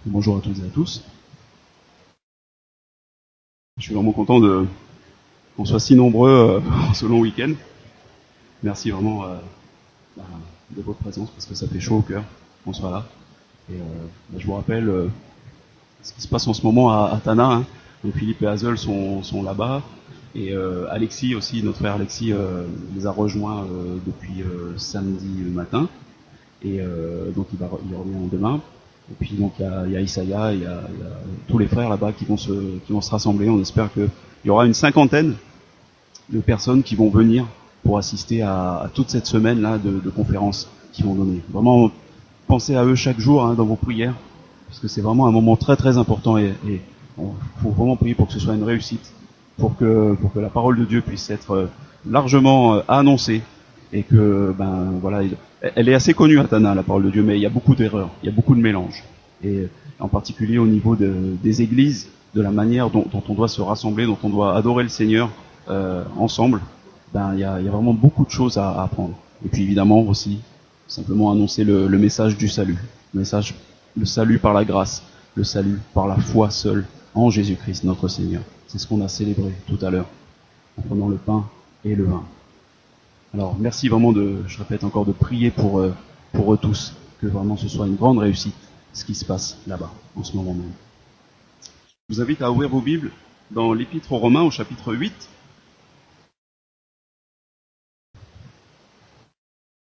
Bonjour à toutes et à tous. Je suis vraiment content qu'on soit si nombreux ce long week-end. Merci vraiment de votre présence parce que ça fait chaud au cœur qu'on soit là. Et je vous rappelle ce qui se passe en ce moment à Tana. Hein. Donc Philippe et Hazel sont là-bas. Et Alexis aussi, notre frère Alexis, les a rejoints depuis samedi matin. Et donc il revient demain. Et puis donc il y a Isaiah, il y a tous les frères là-bas qui vont se rassembler. On espère qu'il y aura une 50aine de personnes qui vont venir pour assister à toute cette semaine là de conférences qu'ils vont donner. Vraiment pensez à eux chaque jour hein, dans vos prières, parce que c'est vraiment un moment très très important et faut vraiment prier pour que ce soit une réussite, pour que la parole de Dieu puisse être largement annoncée et que voilà, elle est assez connue à Tana, la parole de Dieu, mais il y a beaucoup d'erreurs, il y a beaucoup de mélanges, et en particulier au niveau des églises, de la manière dont on doit se rassembler, dont on doit adorer le Seigneur ensemble. Il y a vraiment beaucoup de choses à apprendre. Et puis évidemment aussi, simplement annoncer le message du salut, le salut par la grâce, le salut par la foi seule en Jésus-Christ notre Seigneur. C'est ce qu'on a célébré tout à l'heure, en prenant le pain et le vin. Alors merci vraiment je répète encore, de prier pour eux tous, que vraiment ce soit une grande réussite, ce qui se passe là-bas, en ce moment même. Je vous invite à ouvrir vos Bibles dans l'Épître aux Romains au chapitre 8.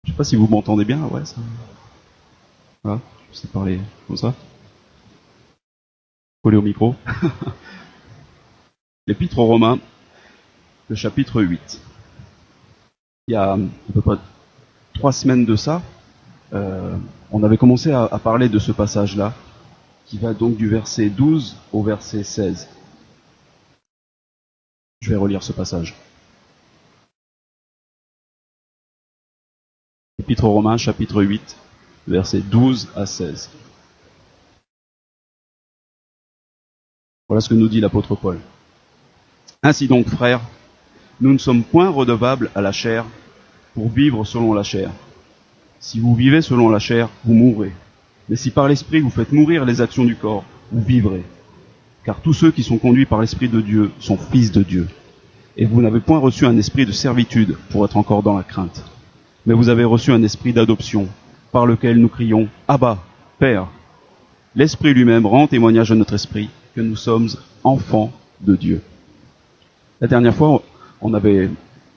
Je sais pas si vous m'entendez bien, ouais, ça. Voilà, je sais parler comme ça. Collé au micro. L'Épître aux Romains, le chapitre 8. Il y a à peu près 3 semaines de ça, on avait commencé à parler de ce passage-là, qui va donc du verset 12 au verset 16. Je vais relire ce passage. Épître aux Romains, chapitre 8, versets 12 à 16. Voilà ce que nous dit l'apôtre Paul. Ainsi donc, frères, nous ne sommes point redevables à la chair pour vivre selon la chair. Si vous vivez selon la chair, vous mourrez. Mais si par l'Esprit vous faites mourir les actions du corps, vous vivrez. Car tous ceux qui sont conduits par l'Esprit de Dieu sont fils de Dieu. Et vous n'avez point reçu un esprit de servitude pour être encore dans la crainte. Mais vous avez reçu un esprit d'adoption, par lequel nous crions « Abba, Père ». L'Esprit lui-même rend témoignage à notre esprit que nous sommes enfants de Dieu. La dernière fois, on avait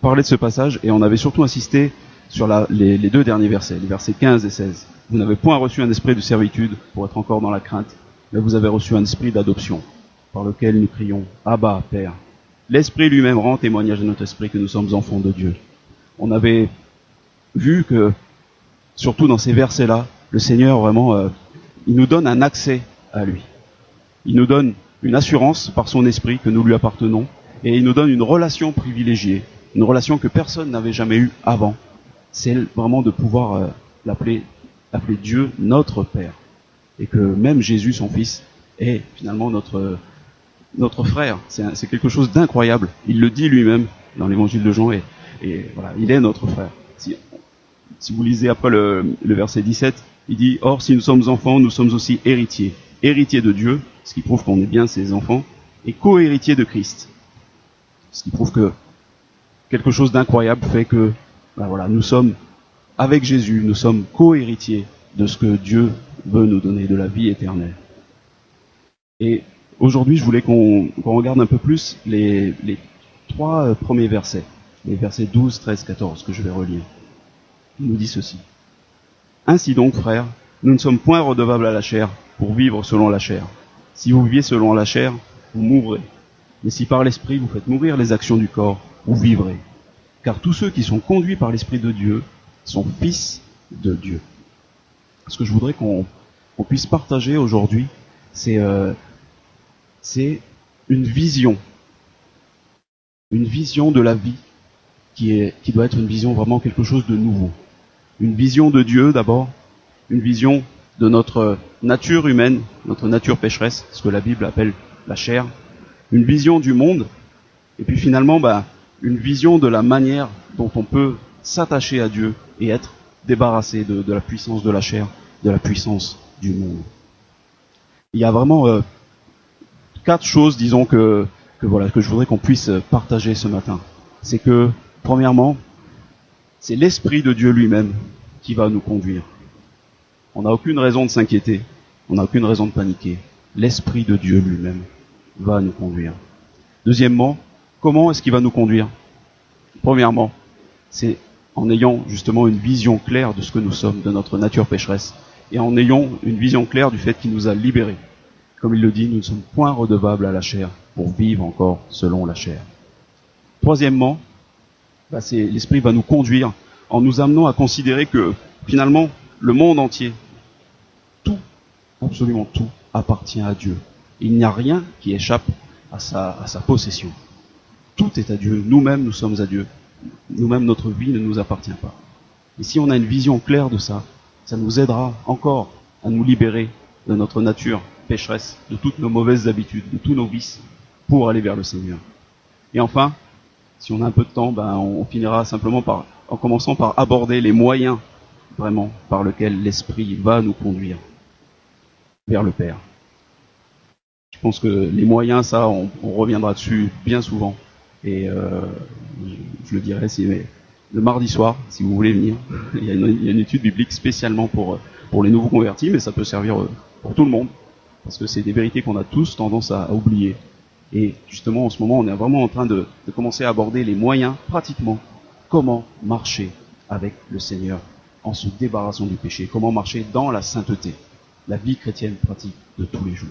parlé de ce passage et on avait surtout insisté sur les 2 derniers versets, les versets 15 et 16. Vous n'avez point reçu un esprit de servitude pour être encore dans la crainte, mais vous avez reçu un esprit d'adoption, par lequel nous crions « Abba, Père ». L'Esprit lui-même rend témoignage à notre esprit que nous sommes enfants de Dieu. On avait vu que, surtout dans ces versets-là, le Seigneur vraiment, il nous donne un accès à lui. Il nous donne une assurance par son esprit que nous lui appartenons, et il nous donne une relation privilégiée, une relation que personne n'avait jamais eue avant. C'est vraiment de pouvoir l'appeler Dieu notre Père, et que même Jésus, son Fils, est finalement notre frère. C'est quelque chose d'incroyable. Il le dit lui-même dans l'évangile de Jean, et voilà, il est notre frère. Si vous lisez après le verset 17, il dit « Or, si nous sommes enfants, nous sommes aussi héritiers. Héritiers de Dieu, ce qui prouve qu'on est bien ses enfants, et co-héritiers de Christ. » Ce qui prouve que quelque chose d'incroyable fait que voilà, nous sommes avec Jésus, nous sommes co-héritiers de ce que Dieu veut nous donner, de la vie éternelle. Et aujourd'hui, je voulais qu'on regarde un peu plus les 3 premiers versets, les versets 12, 13, 14, que je vais relire. Il nous dit ceci. Ainsi donc, frères, nous ne sommes point redevables à la chair pour vivre selon la chair. Si vous viviez selon la chair, vous mourrez. Mais si par l'Esprit vous faites mourir les actions du corps, vous vivrez. Car tous ceux qui sont conduits par l'Esprit de Dieu sont fils de Dieu. Ce que je voudrais qu'on puisse partager aujourd'hui, c'est une vision de la vie qui doit être une vision vraiment quelque chose de nouveau. Une vision de Dieu d'abord, une vision de notre nature humaine, notre nature pécheresse, ce que la Bible appelle la chair, une vision du monde, et puis finalement une vision de la manière dont on peut s'attacher à Dieu et être débarrassé de la puissance de la chair, de la puissance du monde. Il y a vraiment 4 choses, disons, que je voudrais qu'on puisse partager ce matin. C'est que, premièrement, c'est l'Esprit de Dieu lui-même qui va nous conduire. On n'a aucune raison de s'inquiéter, on n'a aucune raison de paniquer. L'Esprit de Dieu lui-même va nous conduire. Deuxièmement, comment est-ce qu'il va nous conduire? Premièrement, c'est en ayant justement une vision claire de ce que nous sommes, de notre nature pécheresse, et en ayant une vision claire du fait qu'il nous a libérés. Comme il le dit, nous ne sommes point redevables à la chair pour vivre encore selon la chair. Troisièmement, c'est l'Esprit va nous conduire en nous amenant à considérer que finalement, le monde entier, tout, absolument tout, appartient à Dieu. Il n'y a rien qui échappe à sa possession. Tout est à Dieu. Nous-mêmes, nous sommes à Dieu. Nous-mêmes, notre vie ne nous appartient pas. Et si on a une vision claire de ça, ça nous aidera encore à nous libérer de notre nature pécheresse, de toutes nos mauvaises habitudes, de tous nos vices, pour aller vers le Seigneur. Et enfin, si on a un peu de temps, on finira simplement en commençant par aborder les moyens, vraiment, par lesquels l'Esprit va nous conduire vers le Père. Je pense que les moyens, ça, on reviendra dessus bien souvent. Et je le dirai, le mardi soir, si vous voulez venir. Il y a une étude biblique spécialement pour les nouveaux convertis, mais ça peut servir pour tout le monde. Parce que c'est des vérités qu'on a tous tendance à oublier. Et justement, en ce moment, on est vraiment en train de commencer à aborder les moyens, pratiquement, comment marcher avec le Seigneur en se débarrassant du péché, comment marcher dans la sainteté, la vie chrétienne pratique de tous les jours.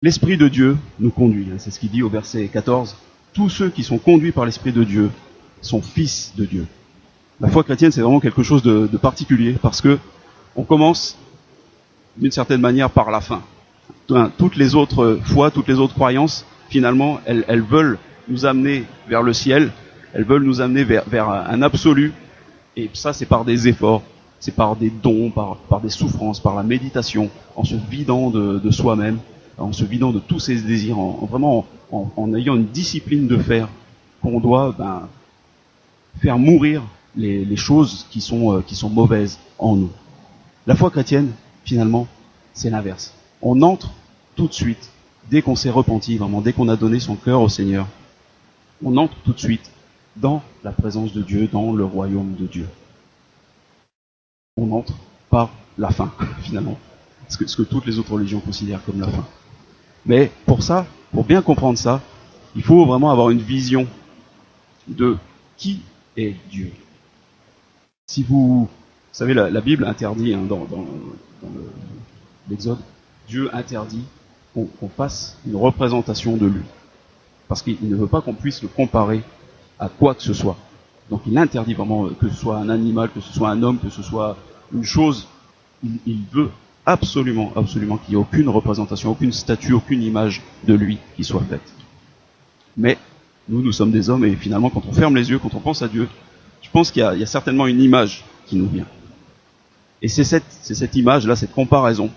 L'Esprit de Dieu nous conduit, c'est ce qu'il dit au verset 14. Tous ceux qui sont conduits par l'Esprit de Dieu sont fils de Dieu. La foi chrétienne, c'est vraiment quelque chose de particulier, parce que on commence d'une certaine manière par la fin. Toutes les autres foi, toutes les autres croyances, finalement, elles veulent nous amener vers le ciel, elles veulent nous amener vers un absolu, et ça c'est par des efforts, c'est par des dons, par des souffrances, par la méditation, en se vidant de soi-même, en se vidant de tous ses désirs, en ayant une discipline de faire, qu'on doit faire mourir les choses qui sont mauvaises en nous. La foi chrétienne, finalement, c'est l'inverse. On entre tout de suite, dès qu'on s'est repenti, vraiment, dès qu'on a donné son cœur au Seigneur, on entre tout de suite dans la présence de Dieu, dans le royaume de Dieu. On entre par la fin, finalement, ce que toutes les autres religions considèrent comme la fin. Mais pour ça, pour bien comprendre ça, il faut vraiment avoir une vision de qui est Dieu. Si vous savez, la Bible interdit, dans l'Exode, Dieu interdit qu'on fasse une représentation de lui. Parce qu'il ne veut pas qu'on puisse le comparer à quoi que ce soit. Donc il interdit vraiment que ce soit un animal, que ce soit un homme, que ce soit une chose. Il veut absolument qu'il n'y ait aucune représentation, aucune statue, aucune image de lui qui soit faite. Mais nous sommes des hommes, et finalement, quand on ferme les yeux, quand on pense à Dieu, je pense qu'il y a certainement une image qui nous vient. Et c'est cette image-là, cette comparaison,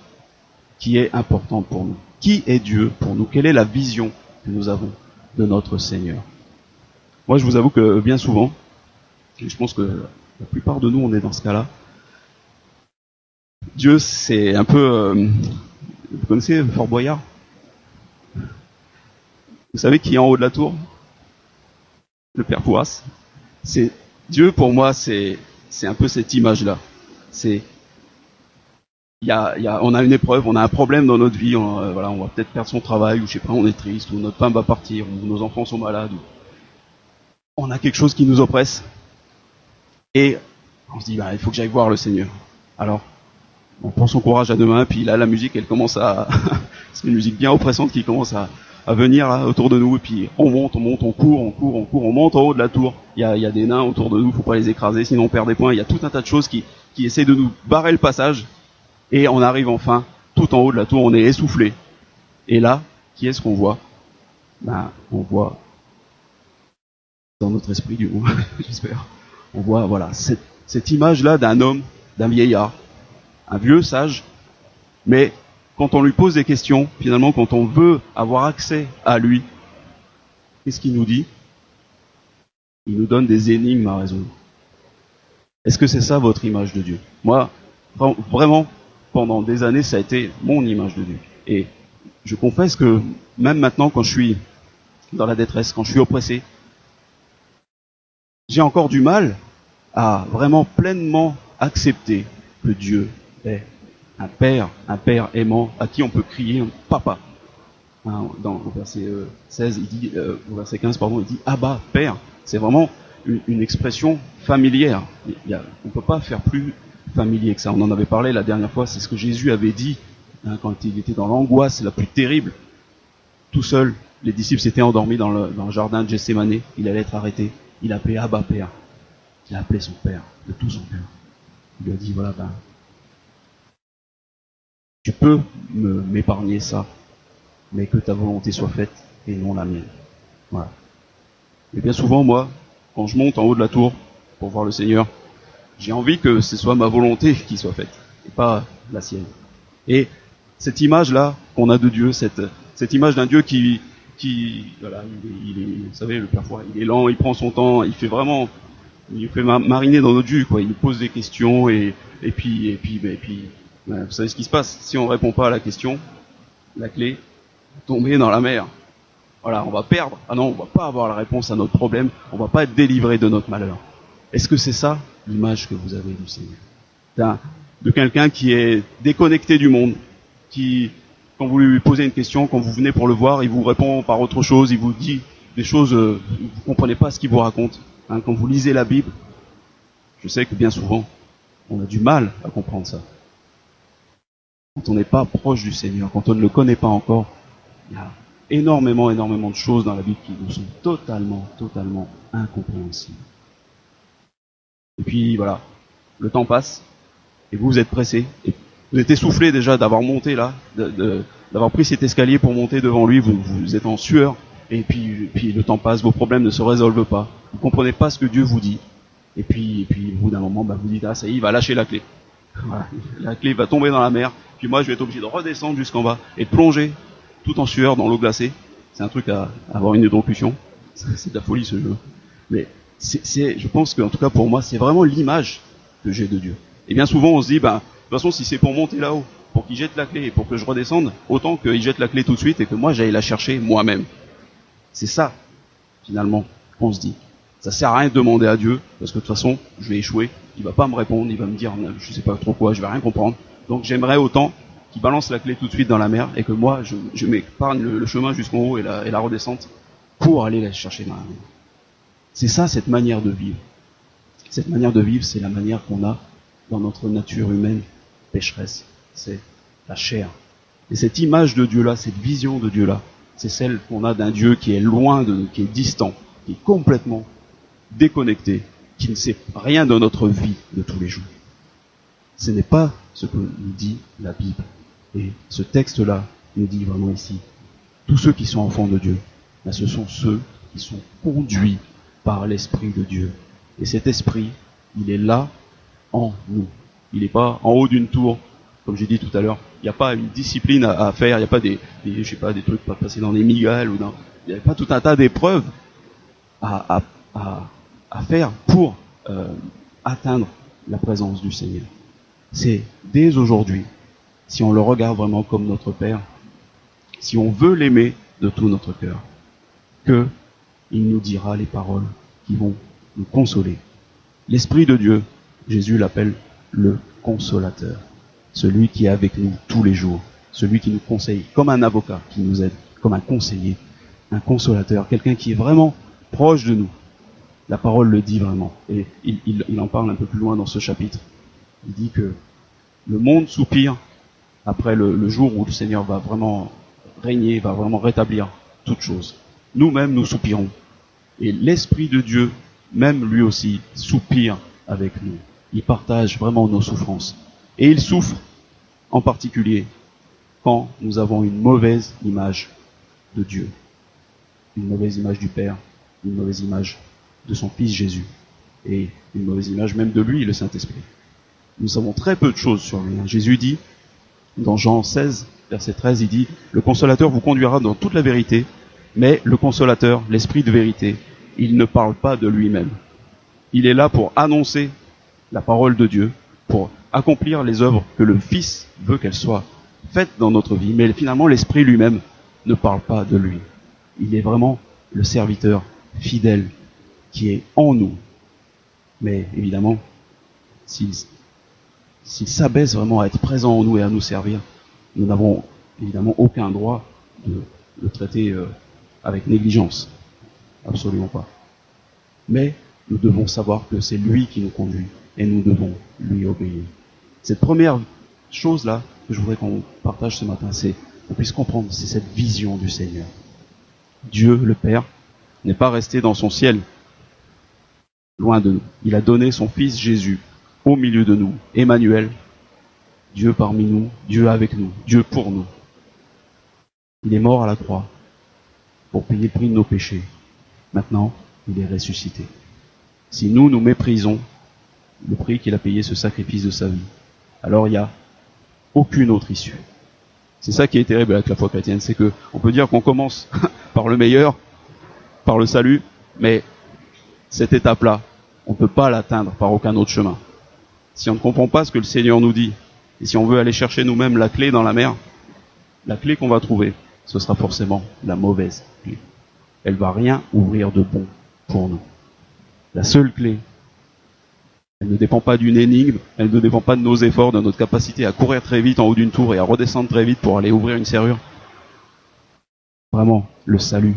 qui est importante pour nous. Qui est Dieu pour nous? Quelle est la vision que nous avons de notre Seigneur? Moi, je vous avoue que bien souvent, et je pense que la plupart de nous, on est dans ce cas-là, Dieu, c'est un peu... vous connaissez Fort Boyard? Vous savez qui est en haut de la tour? Le Père Fouras. C'est Dieu, pour moi, c'est un peu cette image-là. On a une épreuve, on a un problème dans notre vie, on va peut-être perdre son travail, ou je sais pas, on est triste, ou notre femme va partir, ou nos enfants sont malades, ou on a quelque chose qui nous oppresse, et on se dit, il faut que j'aille voir le Seigneur. Alors, on prend son courage à deux mains, puis là, la musique, elle commence c'est une musique bien oppressante qui commence à venir là, autour de nous, et puis on monte, on court, on monte en haut de la tour. Il y a des nains autour de nous, faut pas les écraser, sinon on perd des points. Il y a tout un tas de choses qui essaient de nous barrer le passage, et on arrive enfin tout en haut de la tour, on est essoufflé. Et là, qui est-ce qu'on voit? On voit dans notre esprit du coup, j'espère. On voit cette image-là d'un homme, d'un vieillard, un vieux sage, mais quand on lui pose des questions, finalement, quand on veut avoir accès à lui, qu'est-ce qu'il nous dit? Il nous donne des énigmes à résoudre. Est-ce que c'est ça votre image de Dieu? Moi, vraiment, pendant des années, ça a été mon image de Dieu. Et je confesse que même maintenant, quand je suis dans la détresse, quand je suis oppressé, j'ai encore du mal à vraiment pleinement accepter que Dieu est un père aimant à qui on peut crier papa. Hein, dans le verset 16, il dit, au verset 15, pardon, il dit Abba, Père. C'est vraiment une expression familière. On ne peut pas faire plus familier que ça. On en avait parlé la dernière fois, c'est ce que Jésus avait dit hein, quand il était dans l'angoisse la plus terrible. Tout seul, les disciples s'étaient endormis dans le jardin de Gethsémanée. Il allait être arrêté. Il appelait Abba, Père. Il a appelé son Père, de tout son cœur. Il lui a dit, voilà, tu peux m'épargner ça, mais que ta volonté soit faite et non la mienne. Voilà. Et bien souvent, moi, quand je monte en haut de la tour pour voir le Seigneur, j'ai envie que ce soit ma volonté qui soit faite, et pas la sienne. Et cette image-là qu'on a de Dieu, cette image d'un Dieu qui voilà, il est, vous savez, le Père Fouras, il est lent, il prend son temps, il fait mariner dans notre jus, quoi. Il nous pose des questions et puis, vous savez ce qui se passe. Si on répond pas à la question, la clé, tomber dans la mer. Voilà, on va perdre. Ah non, on va pas avoir la réponse à notre problème. On va pas être délivré de notre malheur. Est-ce que c'est ça l'image que vous avez du Seigneur? De quelqu'un qui est déconnecté du monde, qui, quand vous lui posez une question, quand vous venez pour le voir, il vous répond par autre chose, il vous dit des choses, vous comprenez pas ce qu'il vous raconte. Hein, quand vous lisez la Bible, je sais que bien souvent, on a du mal à comprendre ça. Quand on n'est pas proche du Seigneur, quand on ne le connaît pas encore, il y a énormément de choses dans la Bible qui nous sont totalement incompréhensibles. Et puis voilà, le temps passe, et vous êtes pressé, et vous êtes essoufflé déjà d'avoir monté là, d'avoir pris cet escalier pour monter devant lui, vous êtes en sueur, et puis le temps passe, vos problèmes ne se résolvent pas, vous comprenez pas ce que Dieu vous dit, et puis au bout d'un moment, vous dites, ah ça y est, il va lâcher la clé. Voilà. La clé va tomber dans la mer, puis moi je vais être obligé de redescendre jusqu'en bas, et de plonger, tout en sueur, dans l'eau glacée. C'est un truc à avoir une hydrocution. C'est de la folie ce jeu. Mais je pense qu'en tout cas pour moi, c'est vraiment l'image que j'ai de Dieu. Et bien souvent on se dit, de toute façon si c'est pour monter là-haut, pour qu'il jette la clé et pour que je redescende, autant qu'il jette la clé tout de suite et que moi j'aille la chercher moi-même. C'est ça, finalement, qu'on se dit. Ça sert à rien de demander à Dieu, parce que de toute façon, je vais échouer, il va pas me répondre, il va me dire, je sais pas trop quoi, je vais rien comprendre. Donc j'aimerais autant qu'il balance la clé tout de suite dans la mer et que moi, je m'épargne le chemin jusqu'en haut et la redescente pour aller la chercher dans la mer. C'est ça, cette manière de vivre. Cette manière de vivre, c'est la manière qu'on a dans notre nature humaine pécheresse. C'est la chair. Et cette image de Dieu-là, cette vision de Dieu-là, c'est celle qu'on a d'un Dieu qui est loin de nous, qui est distant, qui est complètement déconnecté, qui ne sait rien de notre vie de tous les jours. Ce n'est pas ce que nous dit la Bible. Et ce texte-là nous dit vraiment ici, tous ceux qui sont enfants de Dieu, ce sont ceux qui sont conduits par l'Esprit de Dieu. Et cet Esprit, il est là en nous. Il n'est pas en haut d'une tour, comme j'ai dit tout à l'heure. Il n'y a pas une discipline à faire, il n'y a pas des trucs pas passer dans les migales il n'y a pas tout un tas d'épreuves à faire pour atteindre la présence du Seigneur. C'est dès aujourd'hui, si on le regarde vraiment comme notre Père, si on veut l'aimer de tout notre cœur, que il nous dira les paroles qui vont nous consoler. L'Esprit de Dieu, Jésus l'appelle le consolateur, celui qui est avec nous tous les jours, celui qui nous conseille, comme un avocat qui nous aide, comme un conseiller, un consolateur, quelqu'un qui est vraiment proche de nous. La parole le dit vraiment, et il en parle un peu plus loin dans ce chapitre. Il dit que le monde soupire après le jour où le Seigneur va vraiment régner, va vraiment rétablir toutes choses. Nous-mêmes, nous soupirons. Et l'Esprit de Dieu, même lui aussi, soupire avec nous. Il partage vraiment nos souffrances. Et il souffre, en particulier, quand nous avons une mauvaise image de Dieu. Une mauvaise image du Père, une mauvaise image de son Fils Jésus, et une mauvaise image même de lui, le Saint-Esprit. Nous savons très peu de choses sur lui. Jésus dit, dans Jean 16, verset 13, il dit, « Le consolateur vous conduira dans toute la vérité, mais le consolateur, l'Esprit de vérité, il ne parle pas de lui-même. Il est là pour annoncer la parole de Dieu, pour accomplir les œuvres que le Fils veut qu'elles soient faites dans notre vie. Mais finalement, l'Esprit lui-même ne parle pas de lui. Il est vraiment le serviteur fidèle qui est en nous. Mais évidemment, s'il s'abaisse vraiment à être présent en nous et à nous servir, nous n'avons évidemment aucun droit de le traiter avec négligence. Absolument pas. Mais nous devons savoir que c'est lui qui nous conduit et nous devons lui obéir. Cette première chose-là que je voudrais qu'on partage ce matin, c'est qu'on puisse comprendre, c'est cette vision du Seigneur. Dieu, le Père, n'est pas resté dans son ciel, loin de nous. Il a donné son Fils Jésus au milieu de nous, Emmanuel, Dieu parmi nous, Dieu avec nous, Dieu pour nous. Il est mort à la croix pour payer le prix de nos péchés. Maintenant, il est ressuscité. Si nous méprisons le prix qu'il a payé, ce sacrifice de sa vie, alors il n'y a aucune autre issue. C'est ça qui est terrible avec la foi chrétienne, c'est que on peut dire qu'on commence par le meilleur, par le salut, mais cette étape-là, on ne peut pas l'atteindre par aucun autre chemin. Si on ne comprend pas ce que le Seigneur nous dit, et si on veut aller chercher nous-mêmes la clé dans la mer, la clé qu'on va trouver, ce sera forcément la mauvaise clé. Elle va rien ouvrir de bon pour nous. La seule clé, elle ne dépend pas d'une énigme, elle ne dépend pas de nos efforts, de notre capacité à courir très vite en haut d'une tour et à redescendre très vite pour aller ouvrir une serrure. Vraiment, le salut,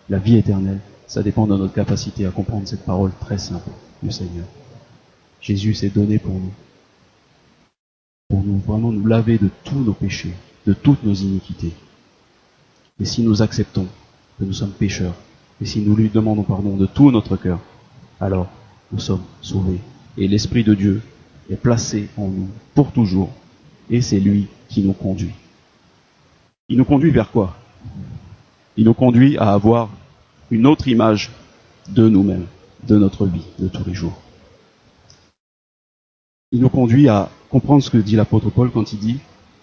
la vie éternelle, ça dépend de notre capacité à comprendre cette parole très simple du Seigneur. Jésus s'est donné pour nous vraiment nous laver de tous nos péchés, de toutes nos iniquités. Et si nous acceptons que nous sommes pécheurs, et si nous lui demandons pardon de tout notre cœur, alors nous sommes sauvés. Et l'Esprit de Dieu est placé en nous pour toujours, et c'est lui qui nous conduit. Il nous conduit vers quoi? Il nous conduit à avoir une autre image de nous-mêmes, de notre vie, de tous les jours. Il nous conduit à comprendre ce que dit l'apôtre Paul quand il dit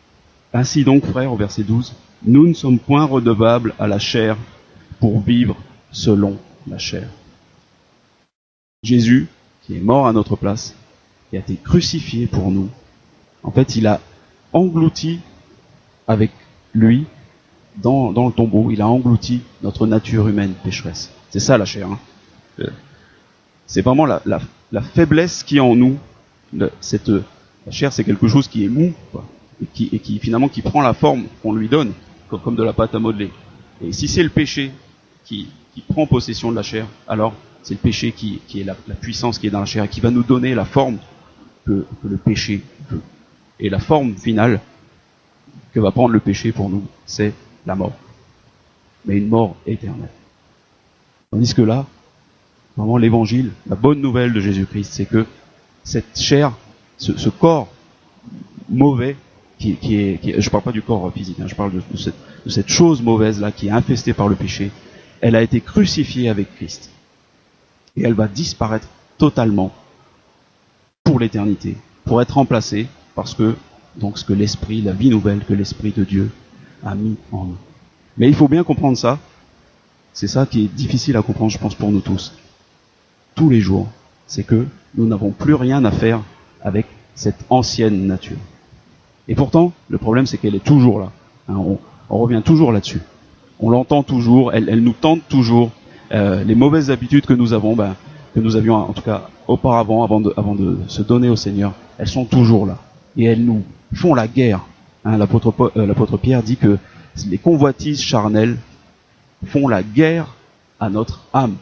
« Ainsi donc, frères, au verset 12, nous ne sommes point redevables à la chair pour vivre selon la chair. » Jésus, qui est mort à notre place, qui a été crucifié pour nous, en fait, il a englouti avec lui, dans le tombeau, il a englouti notre nature humaine pécheresse. C'est ça la chair. C'est vraiment la faiblesse qui est en nous. La chair, c'est quelque chose qui est mou, quoi, et qui finalement qui prend la forme qu'on lui donne, comme de la pâte à modeler. Et si c'est le péché qui prend possession de la chair, alors c'est le péché qui est la puissance qui est dans la chair et qui va nous donner la forme que le péché veut. Et la forme finale que va prendre le péché pour nous, c'est la mort. Mais une mort éternelle. Tandis que là, vraiment l'évangile, la bonne nouvelle de Jésus-Christ, c'est que cette chair, ce corps mauvais, je parle pas du corps physique, je parle de cette chose mauvaise là qui est infestée par le péché, elle a été crucifiée avec Christ. Et elle va disparaître totalement pour l'éternité, pour être remplacée par ce que l'Esprit, la vie nouvelle que l'Esprit de Dieu a mis en nous. Mais il faut bien comprendre ça. C'est ça qui est difficile à comprendre, je pense, pour nous tous. Tous les jours, c'est que nous n'avons plus rien à faire avec cette ancienne nature. Et pourtant, le problème, c'est qu'elle est toujours là. On revient toujours là-dessus. On l'entend toujours, elle nous tente toujours. Les mauvaises habitudes que nous avons, que nous avions en tout cas auparavant, avant de se donner au Seigneur, elles sont toujours là. Et elles nous font la guerre. L'apôtre Pierre dit que les convoitises charnelles font la guerre à notre âme.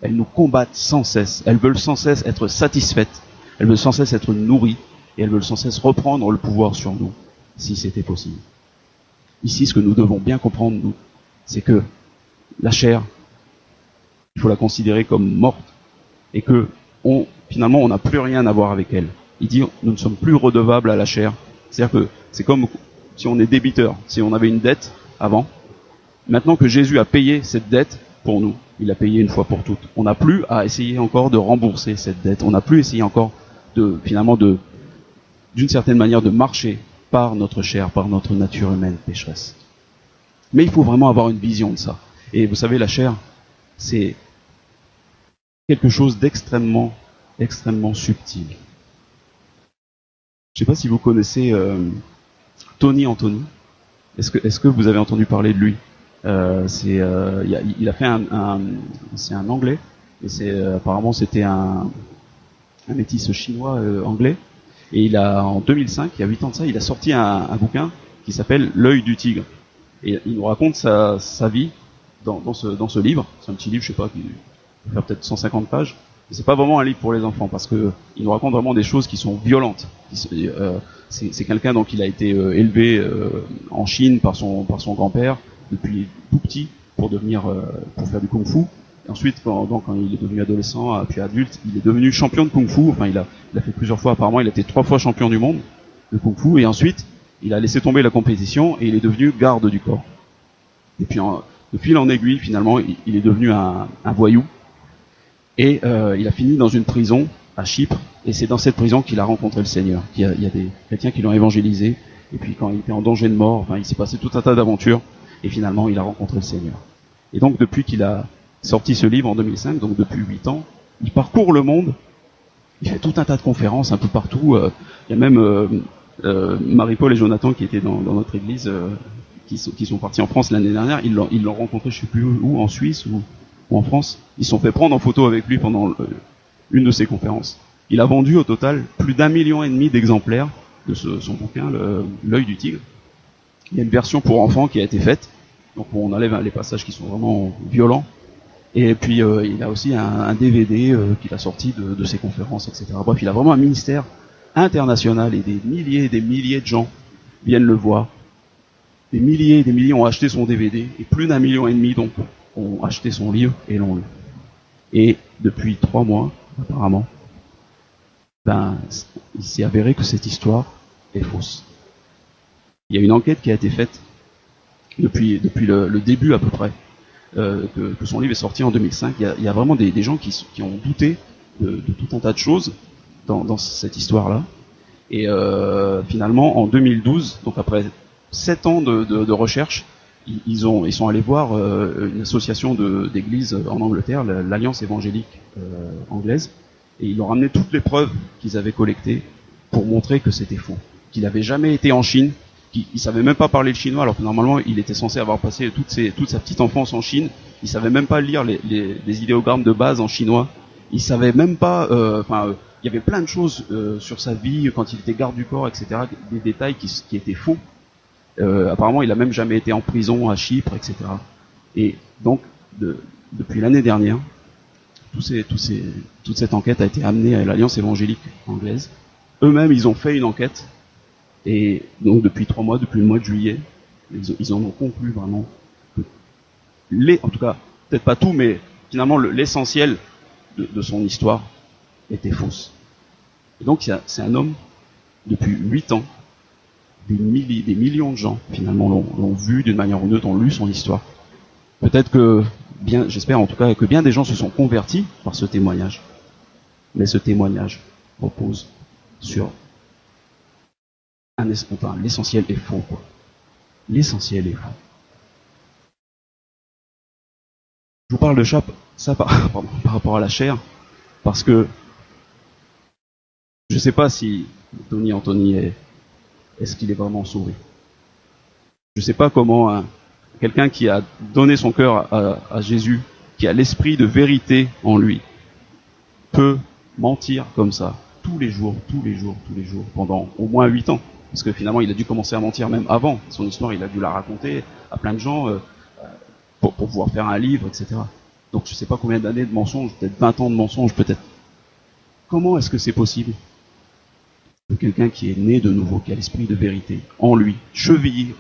Elles nous combattent sans cesse. Elles veulent sans cesse être satisfaites. Elles veulent sans cesse être nourries. Et elles veulent sans cesse reprendre le pouvoir sur nous, si c'était possible. Ici, ce que nous devons bien comprendre, nous, c'est que la chair, il faut la considérer comme morte. Et que, finalement, on n'a plus rien à voir avec elle. Il dit, nous ne sommes plus redevables à la chair. C'est-à-dire que c'est comme si on est débiteur. Si on avait une dette avant, maintenant que Jésus a payé cette dette pour nous, il a payé une fois pour toutes. On n'a plus à essayer encore de rembourser cette dette. On n'a plus essayé encore d'une certaine manière, de marcher par notre chair, par notre nature humaine pécheresse. Mais il faut vraiment avoir une vision de ça. Et vous savez, la chair, c'est quelque chose d'extrêmement, extrêmement subtil. Je sais pas si vous connaissez Tony Anthony. Est-ce que vous avez entendu parler de lui? Il a fait c'est un Anglais, et apparemment c'était un métis chinois anglais. Et en 2005, il y a 8 ans de ça, il a sorti un bouquin qui s'appelle L'œil du tigre. Et il nous raconte sa vie dans ce livre. C'est un petit livre, je sais pas, qui peut faire peut-être 150 pages. Et c'est pas vraiment un livre pour les enfants, parce que il nous raconte vraiment des choses qui sont violentes. C'est quelqu'un, donc, il a été élevé en Chine par son grand-père depuis tout petit pour faire du kung-fu. Et ensuite, quand il est devenu adolescent, puis adulte, il est devenu champion de kung-fu. Enfin, il a fait plusieurs fois, apparemment, il a été 3 fois champion du monde de kung-fu. Et ensuite, il a laissé tomber la compétition et il est devenu garde du corps. Et puis, de fil en aiguille, finalement, il est devenu un voyou. Et il a fini dans une prison à Chypre. Et c'est dans cette prison qu'il a rencontré le Seigneur. Il y a des chrétiens qui l'ont évangélisé. Et puis, quand il était en danger de mort, enfin, il s'est passé tout un tas d'aventures. Et finalement, il a rencontré le Seigneur. Et donc, depuis qu'il a sorti ce livre en 2005, donc depuis 8 ans, il parcourt le monde. Il fait tout un tas de conférences un peu partout. Il y a même Marie-Paul et Jonathan qui étaient dans notre église, qui sont partis en France l'année dernière. Ils l'ont rencontré, je sais plus où, en Suisse ou en France. Ils se sont fait prendre en photo avec lui pendant une de ses conférences. Il a vendu au total plus d'1,5 million d'exemplaires de son bouquin, L'œil du tigre. Il y a une version pour enfants qui a été faite, donc on enlève les passages qui sont vraiment violents. Et puis il a aussi un DVD qu'il a sorti de ses conférences, etc. Bref, il a vraiment un ministère international, et des milliers de gens viennent le voir. Des milliers et des milliers ont acheté son DVD, et plus d'1,5 million donc ont acheté son livre et l'ont lu. Et depuis 3 mois, apparemment, il s'est avéré que cette histoire est fausse. Il y a une enquête qui a été faite depuis le début à peu près, que son livre est sorti en 2005. Il y a vraiment des gens qui ont douté de tout un tas de choses dans cette histoire-là. Et finalement, en 2012, donc après 7 ans de recherche, ils sont allés voir une association d'églises en Angleterre, l'Alliance évangélique anglaise, et ils leur ont ramené toutes les preuves qu'ils avaient collectées pour montrer que c'était faux, qu'il n'avait jamais été en Chine, qu'il savait même pas parler le chinois, alors que normalement il était censé avoir passé toute sa petite enfance en Chine. Il savait même pas lire les idéogrammes de base en chinois. Il savait même pas, il y avait plein de choses sur sa vie quand il était garde du corps, etc. Des détails qui étaient faux. Apparemment, il a même jamais été en prison à Chypre, etc. Et donc, depuis l'année dernière, toute cette enquête a été amenée à l'Alliance évangélique anglaise. Eux-mêmes, ils ont fait une enquête, et donc depuis 3 mois, depuis le mois de juillet, ils en ont conclu vraiment que en tout cas, peut-être pas tout, mais finalement l'essentiel de son histoire était fausse. Et donc, c'est un homme, depuis 8 ans, des millions de gens, finalement, l'ont vu d'une manière ou d'une autre, ont lu son histoire. Peut-être j'espère en tout cas, que bien des gens se sont convertis par ce témoignage. Mais ce témoignage repose sur l'essentiel est faux, quoi. L'essentiel est faux. Je vous parle de ça par rapport à la chair, parce que je ne sais pas si Tony Anthony est-ce qu'il est vraiment sauvé. Je ne sais pas comment quelqu'un qui a donné son cœur à Jésus, qui a l'esprit de vérité en lui, peut mentir comme ça tous les jours, pendant au moins 8 ans. Parce que finalement, il a dû commencer à mentir même avant. Son histoire, il a dû la raconter à plein de gens pour pouvoir faire un livre, etc. Donc je ne sais pas combien d'années de mensonges, peut-être 20 ans de mensonges, peut-être. Comment est-ce que c'est possible que quelqu'un qui est né de nouveau, qui a l'esprit de vérité en lui, chevillé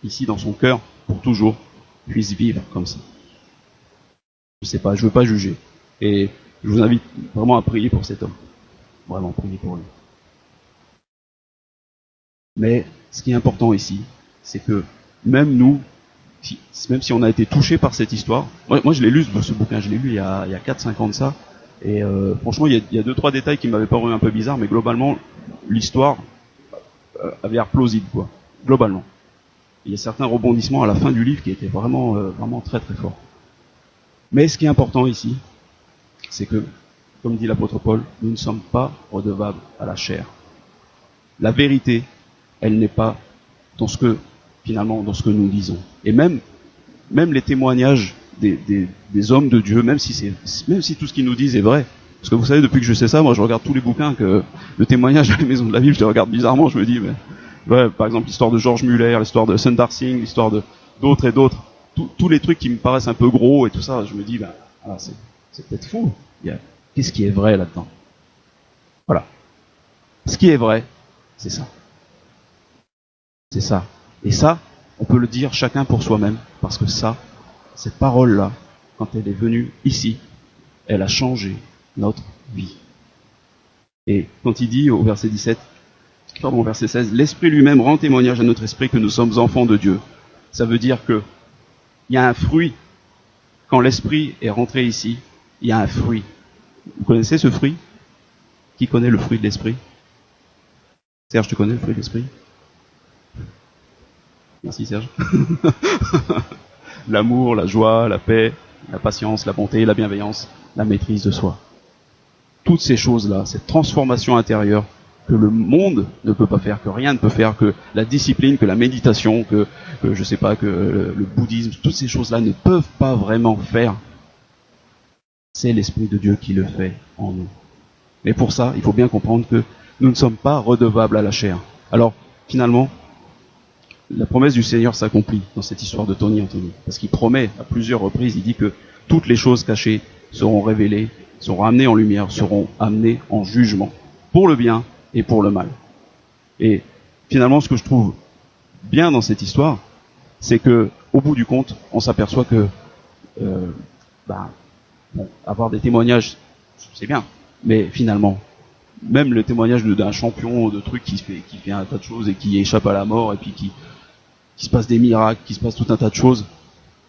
ici dans son cœur pour toujours, puisse vivre comme ça? Je ne sais pas, je ne veux pas juger. Et je vous invite vraiment à prier pour cet homme. Vraiment, prier pour lui. Mais ce qui est important ici, c'est que même nous, même si on a été touché par cette histoire, moi je l'ai lu ce bouquin, je l'ai lu il y a 4-5 ans de ça, et franchement il y a 2-3 détails qui m'avaient paru un peu bizarres, mais globalement l'histoire avait l'air plausible, quoi, globalement. Il y a certains rebondissements à la fin du livre qui étaient vraiment très très forts. Mais ce qui est important ici, c'est que, comme dit l'apôtre Paul, nous ne sommes pas redevables à la chair. la vérité, elle n'est pas dans ce que, finalement, dans ce que nous disons. Et même les témoignages des hommes de Dieu, même si tout ce qu'ils nous disent est vrai. Parce que vous savez, depuis que je sais ça, moi je regarde tous les bouquins de témoignages à la Maison de la Bible, je les regarde bizarrement, je me dis, mais, ouais, par exemple l'histoire de George Muller, l'histoire de Sundar Singh, l'histoire d'autres et d'autres, tous les trucs qui me paraissent un peu gros et tout ça, je me dis, c'est peut-être faux. Qu'est-ce qui est vrai là-dedans? Voilà. Ce qui est vrai, c'est ça. C'est ça. Et ça, on peut le dire chacun pour soi-même, parce que ça, cette parole-là, quand elle est venue ici, elle a changé notre vie. Et quand il dit au verset 16, l'Esprit lui-même rend témoignage à notre esprit que nous sommes enfants de Dieu. Ça veut dire que il y a un fruit. Quand l'Esprit est rentré ici, il y a un fruit. Vous connaissez ce fruit? Qui connaît le fruit de l'Esprit? Serge, tu connais le fruit de l'Esprit? Merci Serge. L'amour, la joie, la paix, la patience, la bonté, la bienveillance, la maîtrise de soi. Toutes ces choses-là, cette transformation intérieure que le monde ne peut pas faire, que rien ne peut faire, que la discipline, que la méditation, que je sais pas, que le bouddhisme, toutes ces choses-là ne peuvent pas vraiment faire. C'est l'Esprit de Dieu qui le fait en nous. Mais pour ça, il faut bien comprendre que nous ne sommes pas redevables à la chair. Alors, finalement, la promesse du Seigneur s'accomplit dans cette histoire de Tony Anthony. Parce qu'il promet à plusieurs reprises, il dit que toutes les choses cachées seront révélées, seront amenées en lumière, seront amenées en jugement, pour le bien et pour le mal. Et finalement, ce que je trouve bien dans cette histoire, c'est que, au bout du compte, on s'aperçoit que avoir des témoignages, c'est bien, mais finalement, même le témoignage d'un champion de trucs qui fait un tas de choses et qui échappe à la mort et puis qui se passe des miracles, qui se passe tout un tas de choses,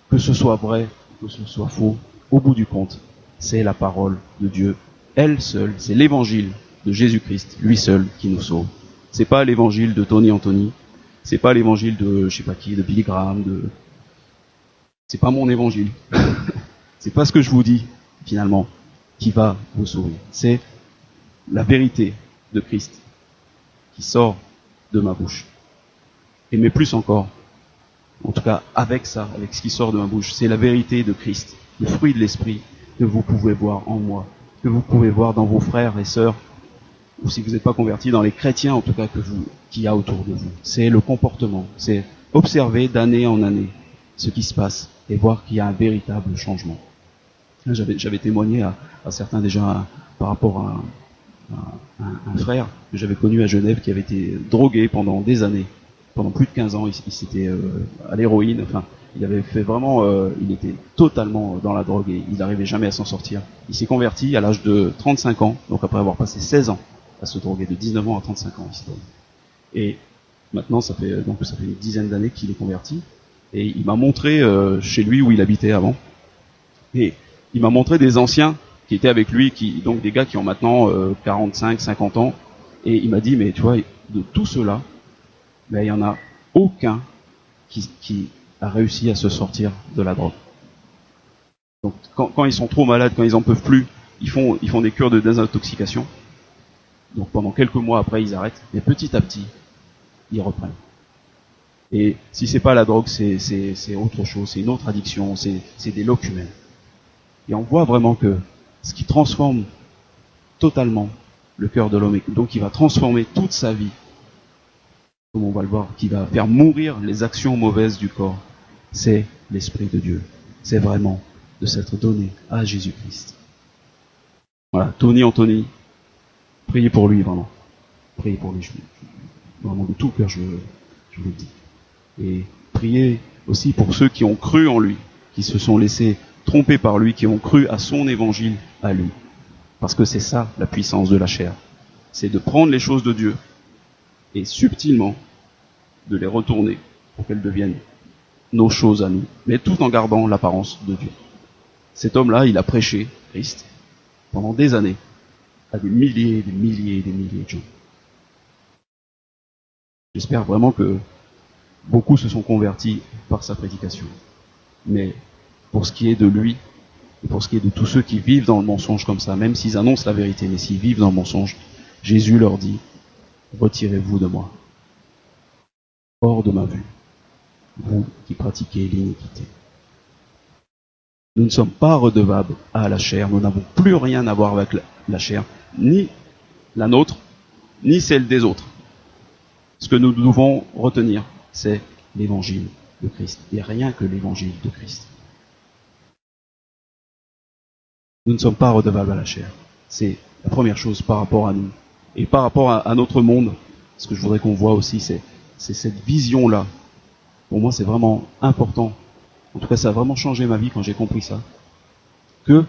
que ce soit vrai, que ce soit faux, au bout du compte, c'est la parole de Dieu, elle seule, c'est l'évangile de Jésus-Christ, lui seul, qui nous sauve. C'est pas l'évangile de Tony Anthony, c'est pas l'évangile de je sais pas qui, de Billy Graham, c'est pas mon évangile. C'est pas ce que je vous dis, finalement, qui va vous sauver. C'est la vérité de Christ qui sort de ma bouche. Et mais plus encore, en tout cas avec ça, avec ce qui sort de ma bouche, c'est la vérité de Christ, le fruit de l'Esprit que vous pouvez voir en moi, que vous pouvez voir dans vos frères et sœurs, ou si vous n'êtes pas convertis, dans les chrétiens en tout cas qu'il y a autour de vous. C'est le comportement, c'est observer d'année en année ce qui se passe et voir qu'il y a un véritable changement. J'avais témoigné à certains déjà par rapport à un frère que j'avais connu à Genève qui avait été drogué pendant des années, pendant plus de 15 ans, il s'était à l'héroïne, enfin, il avait fait vraiment, il était totalement dans la drogue et il n'arrivait jamais à s'en sortir. Il s'est converti à l'âge de 35 ans, donc après avoir passé 16 ans à se droguer, de 19 ans à 35 ans, il s'est drogué. Et maintenant, ça fait une dizaine d'années qu'il est converti, et il m'a montré chez lui où il habitait avant, et il m'a montré des anciens qui étaient avec lui, donc des gars qui ont maintenant 45, 50 ans, et il m'a dit, mais tu vois, de tout cela, il n'y en a aucun qui a réussi à se sortir de la drogue. Donc quand ils sont trop malades, quand ils en peuvent plus, ils font des cures de désintoxication. Donc pendant quelques mois après, ils arrêtent, mais petit à petit, ils reprennent. Et si c'est pas la drogue, c'est autre chose, c'est une autre addiction, c'est des locumènes. Et on voit vraiment que ce qui transforme totalement le cœur de l'homme, donc qui va transformer toute sa vie, comme on va le voir, qui va faire mourir les actions mauvaises du corps, c'est l'Esprit de Dieu. C'est vraiment de s'être donné à Jésus-Christ. Voilà, Tony Anthony, priez pour lui vraiment. Priez pour lui, vraiment de tout cœur, je vous le dis. Et priez aussi pour ceux qui ont cru en lui, qui se sont laissés tromper par lui, qui ont cru à son évangile, à lui. Parce que c'est ça la puissance de la chair. C'est de prendre les choses de Dieu et subtilement de les retourner pour qu'elles deviennent nos choses à nous, mais tout en gardant l'apparence de Dieu. Cet homme-là, il a prêché Christ pendant des années à des milliers et des milliers et des milliers de gens. J'espère vraiment que beaucoup se sont convertis par sa prédication. Mais pour ce qui est de lui, et pour ce qui est de tous ceux qui vivent dans le mensonge comme ça, même s'ils annoncent la vérité, mais s'ils vivent dans le mensonge, Jésus leur dit, retirez-vous de moi, hors de ma vue, vous qui pratiquez l'iniquité. Nous ne sommes pas redevables à la chair, nous n'avons plus rien à voir avec la chair, ni la nôtre, ni celle des autres. Ce que nous devons retenir, c'est l'évangile de Christ, et rien que l'évangile de Christ. Nous ne sommes pas redevables à la chair. C'est la première chose par rapport à nous. Et par rapport à notre monde, ce que je voudrais qu'on voit aussi, c'est cette vision-là. Pour moi, c'est vraiment important. En tout cas, ça a vraiment changé ma vie quand j'ai compris ça. Que,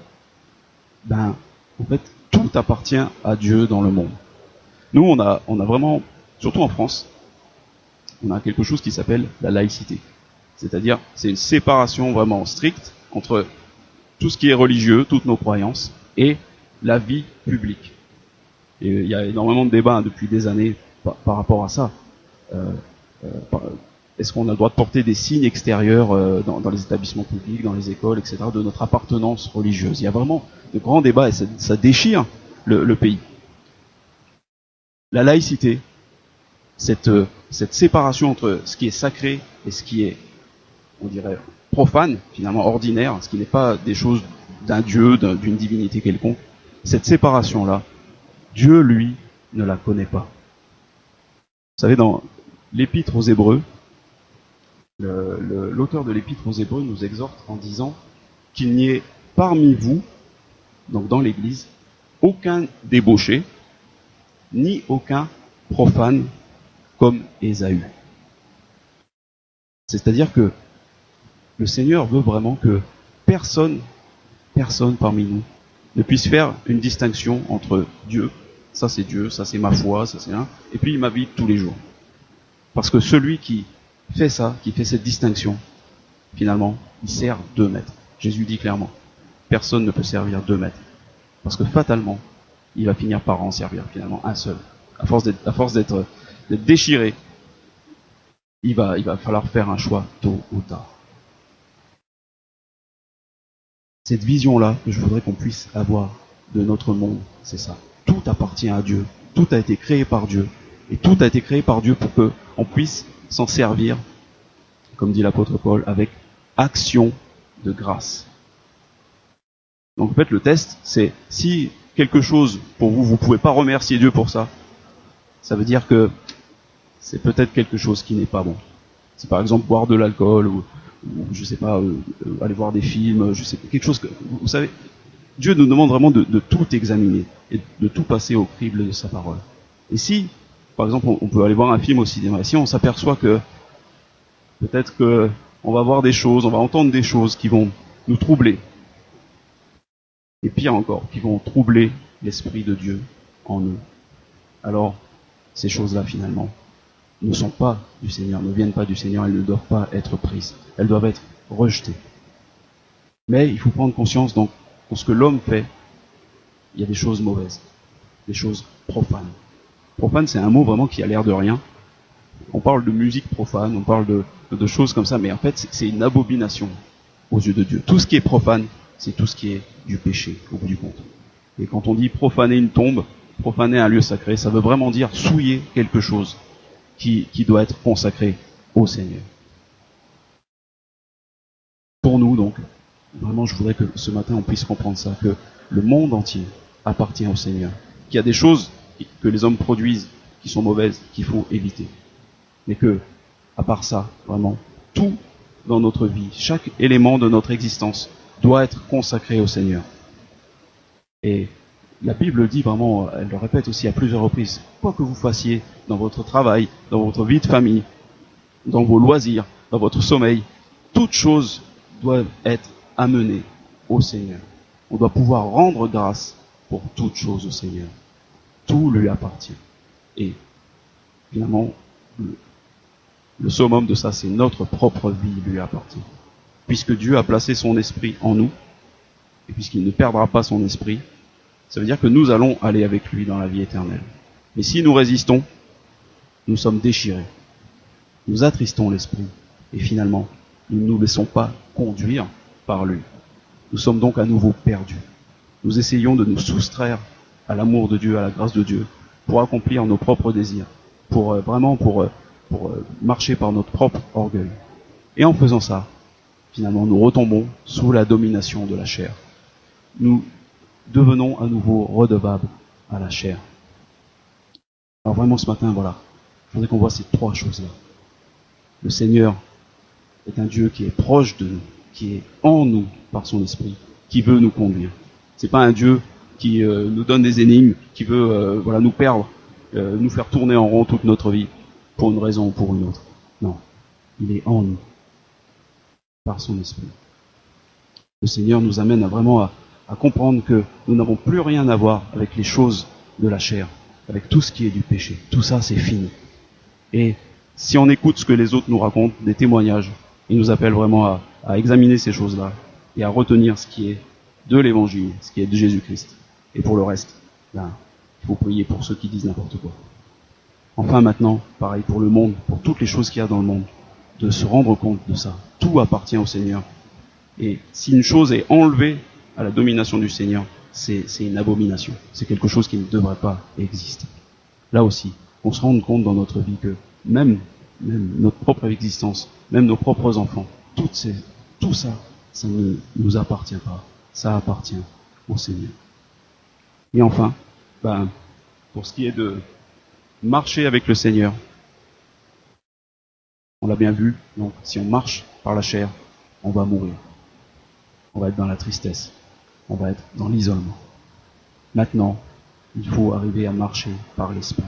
en fait, tout appartient à Dieu dans le monde. Nous, on a vraiment, surtout en France, on a quelque chose qui s'appelle la laïcité. C'est-à-dire, c'est une séparation vraiment stricte entre tout ce qui est religieux, toutes nos croyances, et la vie publique. Et il y a énormément de débats depuis des années par rapport à ça. Est-ce qu'on a le droit de porter des signes extérieurs dans les établissements publics, dans les écoles, etc., de notre appartenance religieuse? Il y a vraiment de grands débats et ça déchire le pays. La laïcité, cette séparation entre ce qui est sacré et ce qui est, on dirait, profane, finalement ordinaire, ce qui n'est pas des choses d'un Dieu, d'une divinité quelconque, cette séparation-là, Dieu, lui, ne la connaît pas. Vous savez, dans l'Épître aux Hébreux, l'auteur de l'Épître aux Hébreux nous exhorte en disant qu'il n'y ait parmi vous, donc dans l'Église, aucun débauché, ni aucun profane comme Ésaü. C'est-à-dire que le Seigneur veut vraiment que personne parmi nous ne puisse faire une distinction entre Dieu, ça c'est ma foi, ça c'est un, et puis ma vie de tous les jours. Parce que celui qui fait ça, qui fait cette distinction, finalement, il sert 2 maîtres. Jésus dit clairement, personne ne peut servir 2 maîtres. Parce que fatalement, il va finir par en servir finalement un seul. À force d'être déchiré, il va falloir faire un choix tôt ou tard. Cette vision-là que je voudrais qu'on puisse avoir de notre monde, c'est ça. Tout appartient à Dieu. Tout a été créé par Dieu. Et tout a été créé par Dieu pour qu'on puisse s'en servir, comme dit l'apôtre Paul, avec action de grâce. Donc en fait, le test, c'est si quelque chose, pour vous, vous ne pouvez pas remercier Dieu pour ça, ça veut dire que c'est peut-être quelque chose qui n'est pas bon. C'est par exemple boire de l'alcool ou je sais pas, aller voir des films, je sais pas, quelque chose que, vous savez, Dieu nous demande vraiment de tout examiner et de tout passer au crible de sa parole. Et si, par exemple, on peut aller voir un film au cinéma, et si on s'aperçoit que peut-être que on va voir des choses, on va entendre des choses qui vont nous troubler, et pire encore, qui vont troubler l'Esprit de Dieu en nous, alors ces choses-là finalement ne sont pas du Seigneur, ne viennent pas du Seigneur, elles ne doivent pas être prises, elles doivent être rejetées. Mais il faut prendre conscience donc, pour ce que l'homme fait, il y a des choses mauvaises, des choses profanes. Profane, c'est un mot vraiment qui a l'air de rien. On parle de musique profane, on parle de choses comme ça, mais en fait c'est une abomination aux yeux de Dieu. Tout ce qui est profane, c'est tout ce qui est du péché, au bout du compte. Et quand on dit profaner une tombe, profaner un lieu sacré, ça veut vraiment dire souiller quelque chose qui doit être consacré au Seigneur. Pour nous donc, vraiment je voudrais que ce matin on puisse comprendre ça, que le monde entier appartient au Seigneur, qu'il y a des choses que les hommes produisent qui sont mauvaises, qu'il faut éviter. Mais que, à part ça, vraiment, tout dans notre vie, chaque élément de notre existence doit être consacré au Seigneur. Et la Bible dit vraiment, elle le répète aussi à plusieurs reprises, quoi que vous fassiez dans votre travail, dans votre vie de famille, dans vos loisirs, dans votre sommeil, toutes choses doivent être amenées au Seigneur. On doit pouvoir rendre grâce pour toutes choses au Seigneur. Tout lui appartient. Et finalement, le summum de ça, c'est notre propre vie lui appartient. Puisque Dieu a placé son esprit en nous, et puisqu'il ne perdra pas son esprit, ça veut dire que nous allons aller avec lui dans la vie éternelle. Mais si nous résistons, nous sommes déchirés. Nous attristons l'esprit. Et finalement, nous ne nous laissons pas conduire par lui. Nous sommes donc à nouveau perdus. Nous essayons de nous soustraire à l'amour de Dieu, à la grâce de Dieu, pour accomplir nos propres désirs. pour marcher par notre propre orgueil. Et en faisant ça, finalement, nous retombons sous la domination de la chair. Nous devenons à nouveau redevables à la chair. Alors vraiment ce matin, voilà, je voudrais qu'on voit ces trois choses-là. Le Seigneur est un Dieu qui est proche de nous, qui est en nous par son esprit, qui veut nous conduire. C'est pas un Dieu qui nous donne des énigmes, qui veut nous perdre, nous faire tourner en rond toute notre vie pour une raison ou pour une autre. Non, il est en nous par son esprit. Le Seigneur nous amène à comprendre que nous n'avons plus rien à voir avec les choses de la chair, avec tout ce qui est du péché. Tout ça, c'est fini. Et si on écoute ce que les autres nous racontent, des témoignages, ils nous appellent vraiment à examiner ces choses-là et à retenir ce qui est de l'Évangile, ce qui est de Jésus-Christ. Et pour le reste, là, il faut prier pour ceux qui disent n'importe quoi. Enfin maintenant, pareil pour le monde, pour toutes les choses qu'il y a dans le monde, de se rendre compte de ça. Tout appartient au Seigneur. Et si une chose est enlevée à la domination du Seigneur, c'est une abomination. C'est quelque chose qui ne devrait pas exister. Là aussi, on se rend compte dans notre vie que même notre propre existence, même nos propres enfants, tout ça, ça ne nous appartient pas. Ça appartient au Seigneur. Et enfin, pour ce qui est de marcher avec le Seigneur, on l'a bien vu, donc si on marche par la chair, on va mourir. On va être dans la tristesse. On va être dans l'isolement. Maintenant, il faut arriver à marcher par l'Esprit.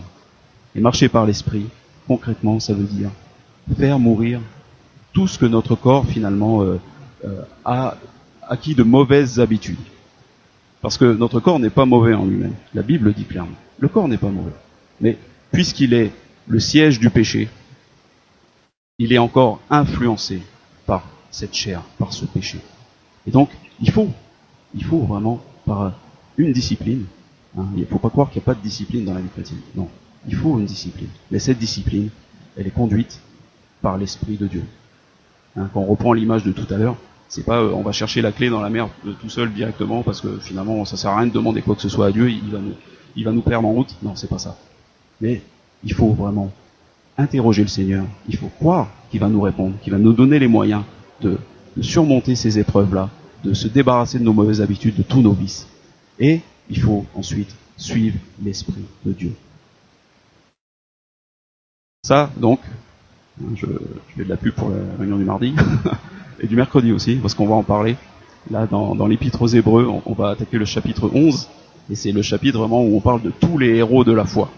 Et marcher par l'Esprit, concrètement, ça veut dire faire mourir tout ce que notre corps, finalement, a acquis de mauvaises habitudes. Parce que notre corps n'est pas mauvais en lui-même. La Bible le dit clairement. Le corps n'est pas mauvais. Mais puisqu'il est le siège du péché, il est encore influencé par cette chair, par ce péché. Et donc, il faut vraiment, par une discipline, il ne faut pas croire qu'il n'y a pas de discipline dans la vie chrétienne. Non, il faut une discipline. Mais cette discipline, elle est conduite par l'Esprit de Dieu. Quand on reprend l'image de tout à l'heure, c'est pas on va chercher la clé dans la mer tout seul directement parce que finalement ça sert à rien de demander quoi que ce soit à Dieu, il va nous perdre en route. Non, c'est pas ça. Mais il faut vraiment interroger le Seigneur, il faut croire qu'il va nous répondre, qu'il va nous donner les moyens de surmonter ces épreuves-là, de se débarrasser de nos mauvaises habitudes, de tous nos vices. Et il faut ensuite suivre l'Esprit de Dieu. Ça, donc, je fais de la pub pour la réunion du mardi, et du mercredi aussi, parce qu'on va en parler. Là, dans l'Épître aux Hébreux, on va attaquer le chapitre 11, et c'est le chapitre vraiment où on parle de tous les héros de la foi.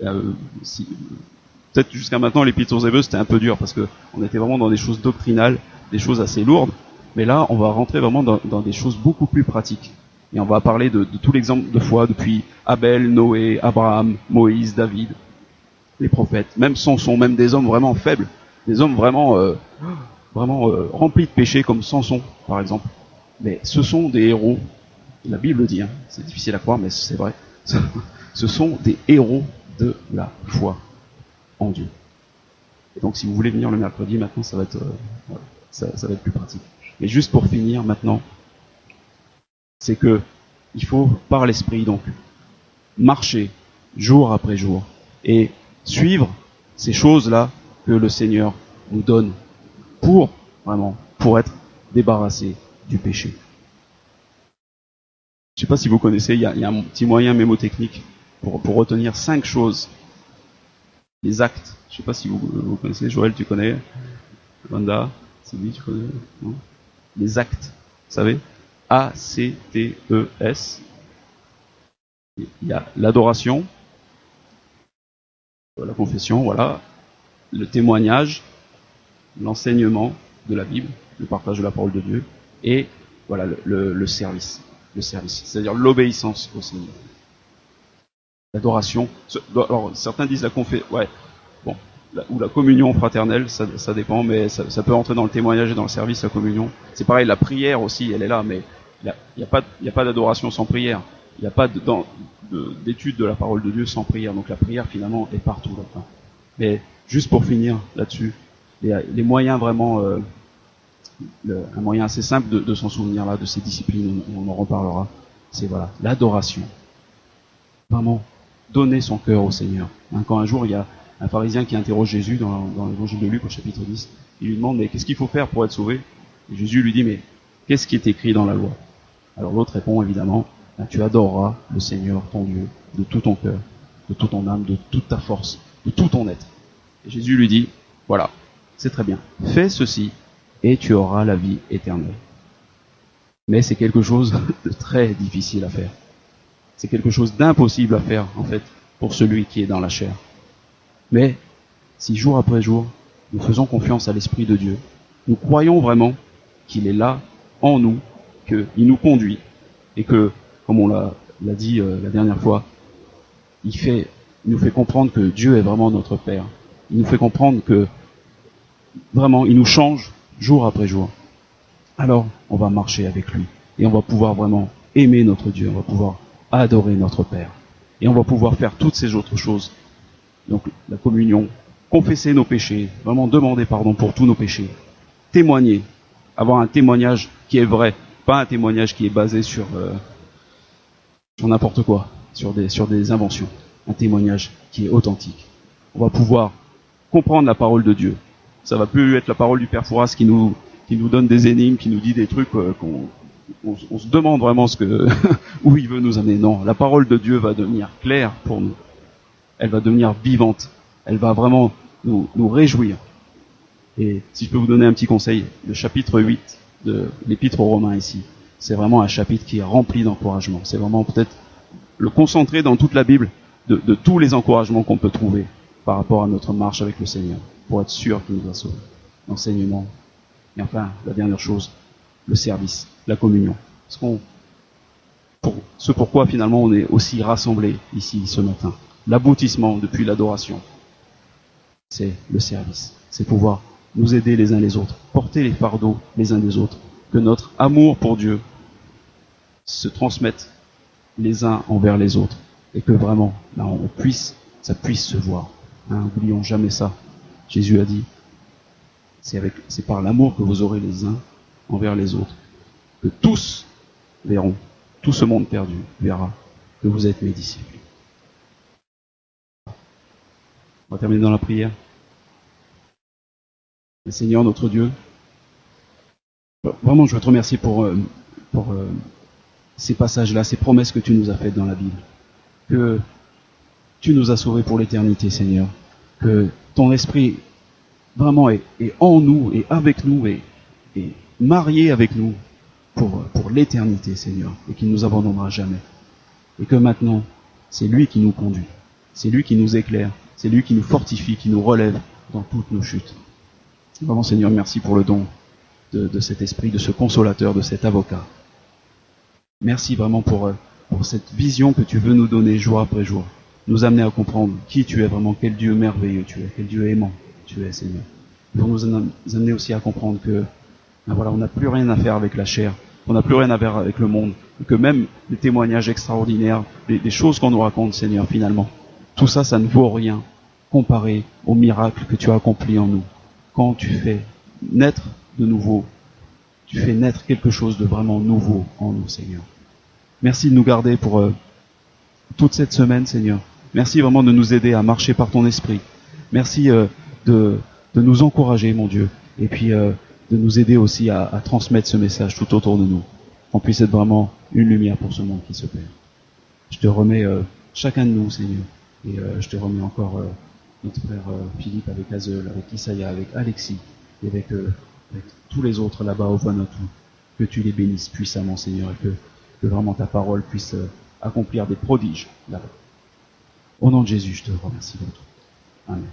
Peut-être jusqu'à maintenant, l'Épître aux Hébreux, c'était un peu dur, parce que on était vraiment dans des choses doctrinales, des choses assez lourdes, mais là, on va rentrer vraiment dans des choses beaucoup plus pratiques. Et on va parler de tout l'exemple de foi, depuis Abel, Noé, Abraham, Moïse, David, les prophètes, même Samson, même des hommes vraiment faibles, des hommes vraiment remplis de péchés comme Samson, par exemple. Mais ce sont des héros, la Bible le dit, c'est difficile à croire, mais c'est vrai, ce sont des héros de la foi en Dieu. Et donc si vous voulez venir le mercredi, maintenant ça va être plus pratique. Mais juste pour finir maintenant, c'est que il faut par l'Esprit donc marcher jour après jour et suivre ces choses-là que le Seigneur nous donne pour être débarrassé du péché. Je ne sais pas si vous connaissez, il y a un petit moyen mémotechnique pour retenir 5 choses. Les actes. Je ne sais pas si vous connaissez. Joël, tu connais? Wanda, Sylvie, tu connais? Non? Les actes, vous savez? A-C-T-E-S. Il y a l'adoration, la confession, voilà, le témoignage, l'enseignement de la Bible, le partage de la parole de Dieu, et voilà le service. Le service, c'est-à-dire l'obéissance au Seigneur. L'adoration. Alors certains disent la confession, ou la communion fraternelle, ça dépend, mais ça peut entrer dans le témoignage et dans le service, la communion. C'est pareil, la prière aussi, elle est là, mais il n'y a pas d'adoration sans prière. Il n'y a pas d'étude de la parole de Dieu sans prière. Donc la prière finalement est partout là-dedans. Mais juste pour finir là-dessus, les moyens vraiment, un moyen assez simple de s'en souvenir là, de ces disciplines, on en reparlera, c'est l'adoration. Vraiment, donner son cœur au Seigneur. Quand un jour il y a un pharisien qui interroge Jésus dans l'évangile de Luc au chapitre 10, il lui demande mais qu'est-ce qu'il faut faire pour être sauvé? Et Jésus lui dit mais qu'est-ce qui est écrit dans la loi? Alors l'autre répond évidemment, tu adoreras le Seigneur ton Dieu de tout ton cœur, de toute ton âme, de toute ta force, de tout ton être. Et Jésus lui dit, voilà, c'est très bien, fais ceci et tu auras la vie éternelle. Mais c'est quelque chose de très difficile à faire. C'est quelque chose d'impossible à faire, en fait, pour celui qui est dans la chair. Mais si jour après jour, nous faisons confiance à l'Esprit de Dieu, nous croyons vraiment qu'il est là, en nous, qu'il nous conduit, et que, comme on l'a dit la dernière fois, il nous fait comprendre que Dieu est vraiment notre Père. Il nous fait comprendre que, vraiment, il nous change jour après jour. Alors, on va marcher avec lui, et on va pouvoir vraiment aimer notre Dieu, on va pouvoir adorer notre Père, et on va pouvoir faire toutes ces autres choses. Donc, la communion, confesser nos péchés, vraiment demander pardon pour tous nos péchés, témoigner, avoir un témoignage qui est vrai, pas un témoignage qui est basé sur n'importe quoi, sur des inventions, un témoignage qui est authentique. On va pouvoir comprendre la parole de Dieu. Ça va plus être la parole du Père Fouras qui nous donne des énigmes, qui nous dit des trucs on se demande vraiment où il veut nous amener. Non, la parole de Dieu va devenir claire pour nous. Elle va devenir vivante. Elle va vraiment nous réjouir. Et si je peux vous donner un petit conseil, le chapitre 8 de l'Épître aux Romains ici, c'est vraiment un chapitre qui est rempli d'encouragement. C'est vraiment peut-être le concentré dans toute la Bible de tous les encouragements qu'on peut trouver par rapport à notre marche avec le Seigneur, pour être sûr qu'il nous a sauvés. L'enseignement. Et enfin, la dernière chose, le service, la communion. Ce pourquoi finalement on est aussi rassemblés ici ce matin. L'aboutissement depuis l'adoration, c'est le service. C'est pouvoir nous aider les uns les autres, porter les fardeaux les uns des autres, que notre amour pour Dieu se transmette les uns envers les autres, et que vraiment, ça puisse se voir. N'oublions jamais ça. Jésus a dit, c'est par l'amour que vous aurez les uns envers les autres, que tous verront, tout ce monde perdu verra que vous êtes mes disciples. On va terminer dans la prière. Seigneur notre Dieu, vraiment je veux te remercier pour ces passages-là, ces promesses que tu nous as faites dans la Bible, que tu nous as sauvés pour l'éternité, Seigneur, que ton esprit vraiment est en nous et avec nous et marié avec nous pour l'éternité, Seigneur, et qu'il ne nous abandonnera jamais. Et que maintenant, c'est lui qui nous conduit, c'est lui qui nous éclaire, c'est lui qui nous fortifie, qui nous relève dans toutes nos chutes. Vraiment, Seigneur, merci pour le don de cet esprit, de ce consolateur, de cet avocat. Merci vraiment pour cette vision que tu veux nous donner jour après jour, nous amener à comprendre qui tu es vraiment, quel Dieu merveilleux tu es, quel Dieu aimant tu es, Seigneur. Pour nous amener aussi à comprendre que on n'a plus rien à faire avec la chair, on n'a plus rien à faire avec le monde, et que même les témoignages extraordinaires, les choses qu'on nous raconte, Seigneur, finalement, tout ça, ça ne vaut rien comparé au miracle que tu as accompli en nous. Quand tu fais naître de nouveau, tu fais naître quelque chose de vraiment nouveau en nous, Seigneur. Merci de nous garder pour toute cette semaine, Seigneur. Merci vraiment de nous aider à marcher par ton esprit. Merci de nous encourager, mon Dieu, et puis de nous aider aussi à transmettre ce message tout autour de nous. Qu'on puisse être vraiment une lumière pour ce monde qui se perd. Je te remets chacun de nous, Seigneur, et je te remets encore notre frère Philippe avec Azel, avec Isaiah, avec Alexis, et avec tous les autres là-bas au Vanuatu. Que tu les bénisses puissamment, Seigneur, et que vraiment ta parole puisse accomplir des prodiges là-bas. Au nom de Jésus, je te remercie pour tout. Amen.